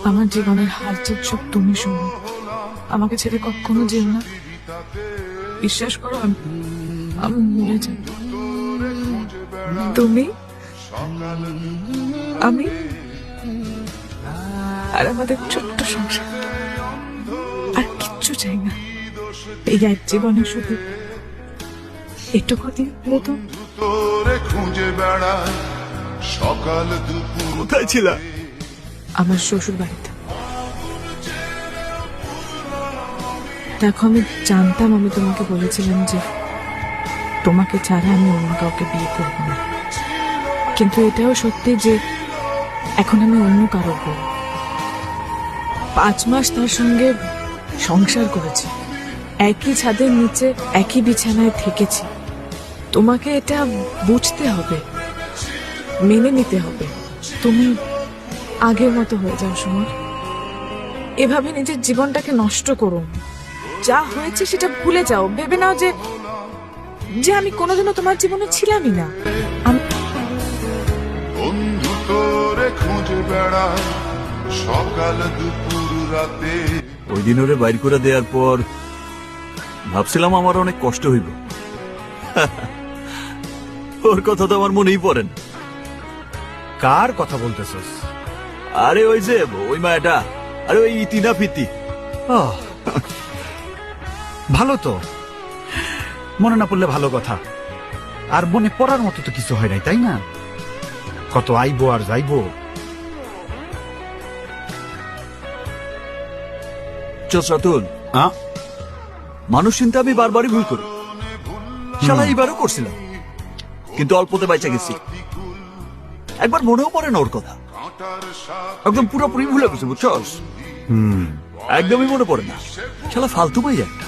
আমার জীবনের হালচাল সব তুমি শোনো। আমাকে ছেড়ে কখনো যেও না। বিশ্বাস করো, আমি মরে যাব। তুমি, আমি আর আমাদের ছোট্ট সংসার, আর কিচ্ছু চাই না। এই এক জীবনে শুধু এটুকু দিন মতো। খুঁজে বেড়ায় সকাল দুপুর। কোথায় ছিলা? আমার শ্বশুর বাড়িতে। দেখো, আমি জানতাম, আমি তোমাকে বলেছিলাম যে তোমাকে ছাড়া আমি অন্য কাউকে বিয়ে করব না, কিন্তু এটাও সত্যি যে এখন আমি অন্য কারো বউ। 5 মাস তার সঙ্গে সংসার করেছি, একই ছাদের নিচে একই বিছানায় থেকেছি। তোমাকে এটা বুঝতে হবে, মেনে নিতে হবে। তুমি আগের মতো হয়ে যাও সমর। এভাবে নিজের জীবনটাকে নষ্ট করো না। যা হয়েছে সেটা ভুলে যাও। ভেবে নাও যে যে আমি কোনোদিনও তোমার জীবনে ছিলামই না। বন্ধু তোরে খুঁজে বেড়ায় সকাল দুপুর রাতে। ওই দিন ওরে বাইর করে দেওয়ার পর ভাবছিলাম আমার অনেক কষ্ট হইব। ওর কথা তো আমার মনেই পড়ে না। কার কথা বলতেছস? আরে ওই যে ওই মায়াটা, আরে ওই ইতিনা ফিতি। আহ, ভালো তো, মনে না পড়লে ভালো কথা। আর মনে পড়ার মতো তো কিছু হয় নাই, তাই না? কত আইবো আর যাইবো। চতুল, মানুষ চিন্তা আমি বারবারই ভুল করি। শালা এইবারও করছিলাম, কিন্তু অল্পতে বাইচা গেছি। একবার মনেও পড়ে না ওর কথা, একদম পুরোপুরি ভুলে গেছে, বুঝছস? একদমই মনে পড়ে না। শালা ফালতু ভাই একটা।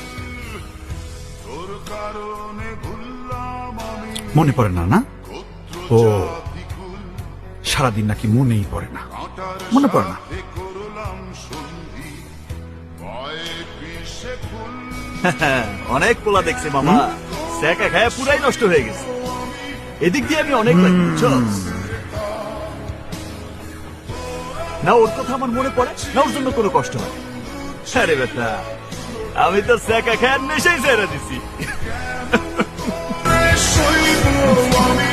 মনে পড়ে না? না, ও সারাদিন নাকি মনেই পড়ে না, মনে পড়ে না। অনেক পোলা দেখছে মামা, সেকা খায় পুরাই নষ্ট হয়ে গেছে। এদিক দিয়ে আমি অনেক লাগি, বুঝছস? না ওর কথা আমার মনে পড়ে, না ওর জন্য কোনো কষ্ট হয়। আরে বেটা, আমি তো সেকা খায় নেশাই ছেড়ে দিছি। সইব আমি